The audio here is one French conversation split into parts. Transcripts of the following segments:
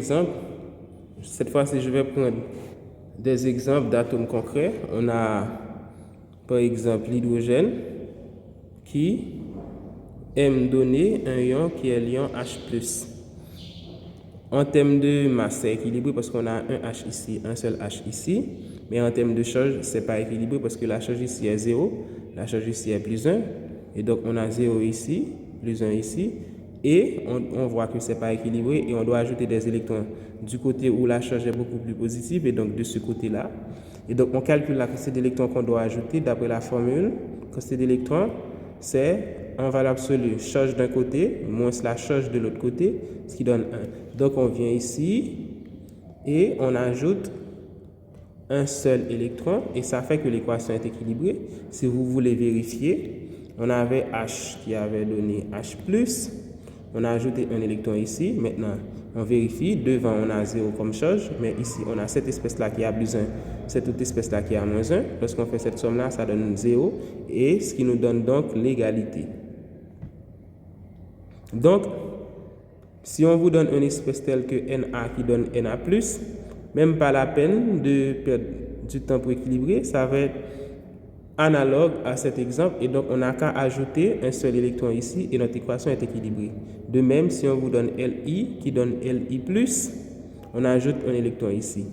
exemples. Cette fois-ci, je vais prendre des exemples d'atomes concrets. On a par exemple l'hydrogène qui aime donner un ion qui est l'ion H+. En termes de masse, c'est équilibré parce qu'on a un H ici, un seul H ici. Mais en termes de charge, c'est pas équilibré parce que la charge ici est 0, la charge ici est plus 1. Et donc, on a 0 ici, plus 1 ici. Et on voit que c'est pas équilibré et on doit ajouter des électrons du côté où la charge est beaucoup plus positive et donc de ce côté-là. Et donc, on calcule la quantité d'électrons qu'on doit ajouter d'après la formule. Quantité d'électrons, c'est en valeur absolue, charge d'un côté moins la charge de l'autre côté, ce qui donne 1. Donc, on vient ici et on ajoute un seul électron et ça fait que l'équation est équilibrée. Si vous voulez vérifier, on avait H qui avait donné H+, on a ajouté un électron ici. Maintenant, on vérifie, devant on a 0 comme charge, mais ici on a cette espèce-là qui a plus 1, cette autre espèce-là qui a moins 1. Lorsqu'on fait cette somme-là, ça donne 0 et ce qui nous donne donc l'égalité. Donc, si on vous donne une espèce telle que Na qui donne Na+, même pas la peine de perdre du temps pour équilibrer, ça va être analogue à cet exemple et donc on n'a qu'à ajouter un seul électron ici et notre équation est équilibrée. De même, si on vous donne Li qui donne Li+, on ajoute un électron ici.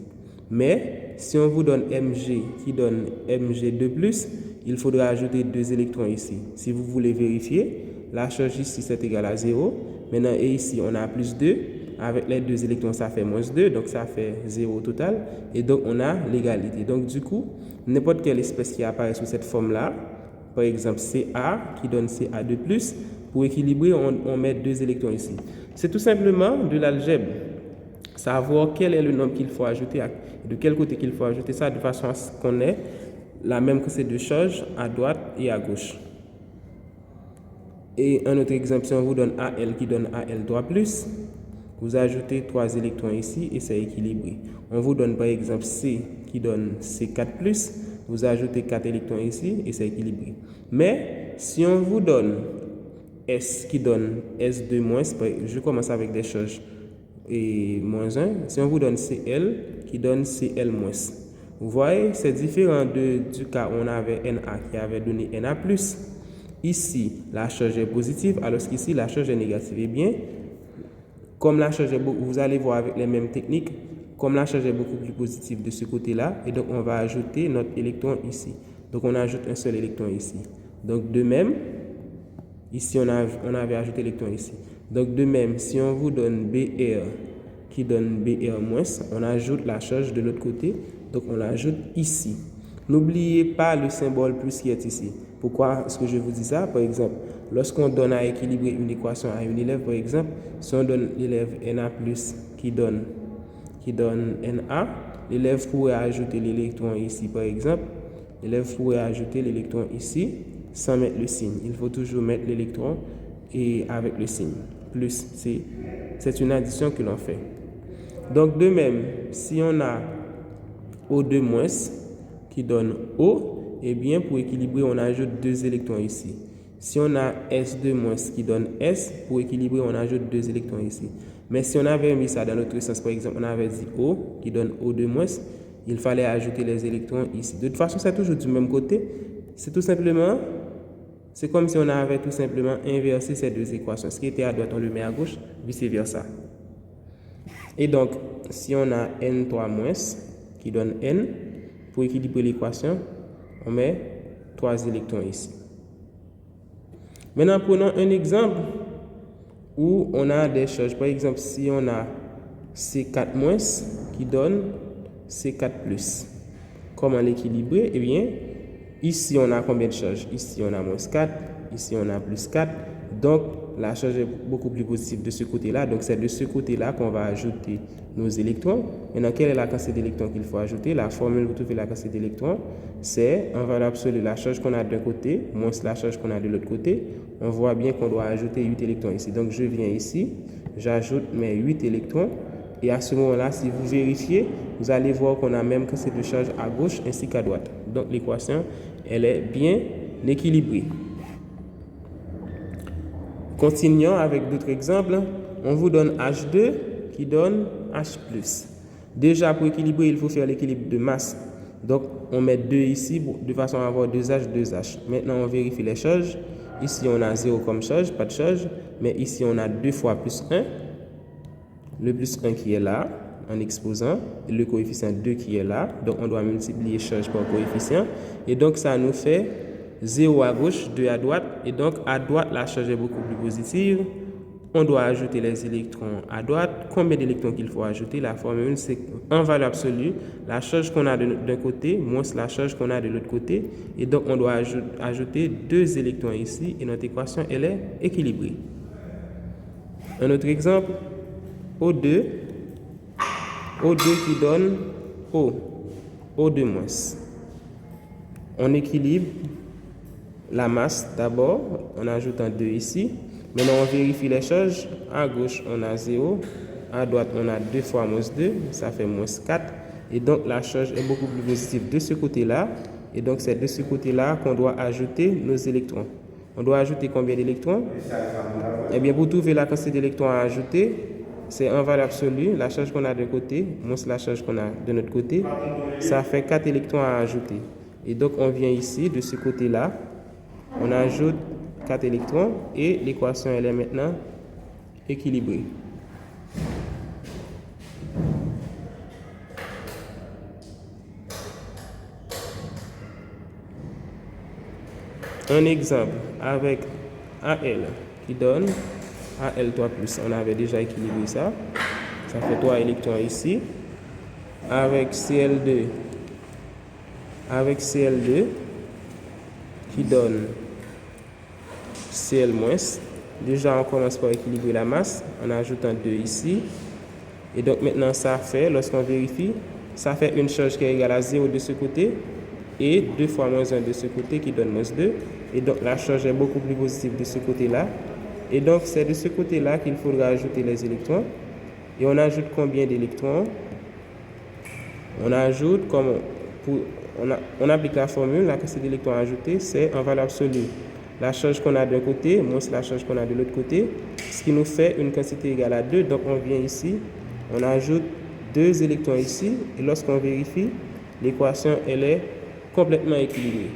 Mais si on vous donne Mg qui donne Mg2+, il faudra ajouter 2 électrons ici. Si vous voulez vérifier, la charge ici c'est égal à 0. Maintenant, et ici on a plus 2. Avec les 2 électrons, ça fait moins 2, donc ça fait 0 au total. Et donc, on a l'égalité. Donc, du coup, n'importe quelle espèce qui apparaît sous cette forme-là, par exemple Ca qui donne Ca2+, pour équilibrer, on met 2 électrons ici. C'est tout simplement de l'algèbre. Savoir quel est le nombre qu'il faut ajouter, de quel côté qu'il faut ajouter ça, de façon à ce qu'on ait la même quantité de charge à droite et à gauche. Et un autre exemple, si on vous donne Al qui donne Al3+, vous ajoutez 3 électrons ici et c'est équilibré. On vous donne par exemple C qui donne C4+, vous ajoutez 4 électrons ici et c'est équilibré. Mais si on vous donne S qui donne S2-, je commence avec des charges et moins 1. Si on vous donne Cl qui donne Cl-, vous voyez, c'est différent du cas où on avait Na qui avait donné Na+. Ici, la charge est positive, alors qu'ici, la charge est négative. Eh bien, comme la charge est vous allez voir avec les mêmes techniques, comme la charge est beaucoup plus positive de ce côté-là, et donc on va ajouter notre électron ici. Donc on ajoute un seul électron ici. Donc de même, ici on avait ajouté l'électron ici. Donc de même, si on vous donne Br qui donne Br-, on ajoute la charge de l'autre côté, donc on l'ajoute ici. N'oubliez pas le symbole plus qui est ici. Pourquoi est-ce que je vous dis ça? Par exemple, lorsqu'on donne à équilibrer une équation à une élève, par exemple, si on donne l'élève Na+ qui donne Na, l'élève pourrait ajouter l'électron ici, par exemple. L'élève pourrait ajouter l'électron ici sans mettre le signe. Il faut toujours mettre l'électron et avec le signe. Plus, c'est une addition que l'on fait. Donc, de même, si on a O2- qui donne O, eh bien, pour équilibrer, on ajoute 2 électrons ici. Si on a S2- qui donne S, pour équilibrer, on ajoute 2 électrons ici. Mais si on avait mis ça dans l'autre sens, par exemple, on avait dit O, qui donne O2-, il fallait ajouter les électrons ici. De toute façon, c'est toujours du même côté. C'est tout simplement, c'est comme si on avait tout simplement inversé ces deux équations. Ce qui était à droite, on le met à gauche, vice-versa. Et donc, si on a N3- qui donne N, pour équilibrer l'équation, on met 3 électrons ici. Maintenant, prenons un exemple où on a des charges. Par exemple, si on a C4- qui donne C4+. Comment l'équilibrer? Eh bien, ici, on a combien de charges? Ici, on a -4. Ici, on a +4. Donc, la charge est beaucoup plus positive de ce côté-là. Donc, c'est de ce côté-là qu'on va ajouter nos électrons. Maintenant, quelle est la quantité d'électrons qu'il faut ajouter? La formule pour trouver la quantité d'électrons, c'est en valeur absolue la charge qu'on a d'un côté moins la charge qu'on a de l'autre côté. On voit bien qu'on doit ajouter 8 électrons ici. Donc, je viens ici, j'ajoute mes 8 électrons. Et à ce moment-là, si vous vérifiez, vous allez voir qu'on a même quantité de charge à gauche ainsi qu'à droite. Donc, l'équation, elle est bien équilibrée. Continuons avec d'autres exemples. On vous donne H2 qui donne H+. Déjà, pour équilibrer, il faut faire l'équilibre de masse. Donc, on met 2 ici de façon à avoir 2H, 2H. Maintenant, on vérifie les charges. Ici, on a 0 comme charge, pas de charge. Mais ici, on a 2 fois plus 1. Le plus 1 qui est là, en exposant, et le coefficient 2 qui est là. Donc, on doit multiplier charge par coefficient. Et donc, ça nous fait 0 à gauche, 2 à droite. Et donc, à droite, la charge est beaucoup plus positive. On doit ajouter les électrons à droite. Combien d'électrons qu'il faut ajouter? La formule, c'est en valeur absolue, la charge qu'on a d'un côté moins la charge qu'on a de l'autre côté. Et donc, on doit ajouter 2 électrons ici. Et notre équation, elle est équilibrée. Un autre exemple, O2 qui donne O2-. On équilibre la masse d'abord, en ajoutant 2 ici. Maintenant, on vérifie les charges. À gauche, on a 0. À droite, on a 2 fois moins 2. Ça fait moins 4. Et donc, la charge est beaucoup plus positive de ce côté-là. Et donc, c'est de ce côté-là qu'on doit ajouter nos électrons. On doit ajouter combien d'électrons? Eh bien, pour trouver la quantité d'électrons à ajouter, c'est en valeur absolue, la charge qu'on a d'un côté, moins la charge qu'on a de notre côté. Ça fait 4 électrons à ajouter. Et donc, on vient ici, de ce côté-là. On ajoute 4 électrons et l'équation elle est maintenant équilibrée. Un exemple avec AL qui donne AL3+. On avait déjà équilibré ça. Ça fait 3 électrons ici. Avec Cl2 qui donne Cl-. Déjà, on commence par équilibrer la masse en ajoutant 2 ici. Et donc, maintenant, ça fait, lorsqu'on vérifie, ça fait une charge qui est égale à 0 de ce côté et 2 fois moins 1 de ce côté qui donne moins 2. Et donc, la charge est beaucoup plus positive de ce côté-là. Et donc, c'est de ce côté-là qu'il faudra ajouter les électrons. Et on ajoute combien d'électrons? On ajoute, on applique la formule, la quantité d'électrons à ajouter, c'est en valeur absolue. La charge qu'on a d'un côté, moins la charge qu'on a de l'autre côté, ce qui nous fait une quantité égale à 2. Donc, on vient ici, on ajoute 2 électrons ici, et lorsqu'on vérifie, l'équation, elle est complètement équilibrée.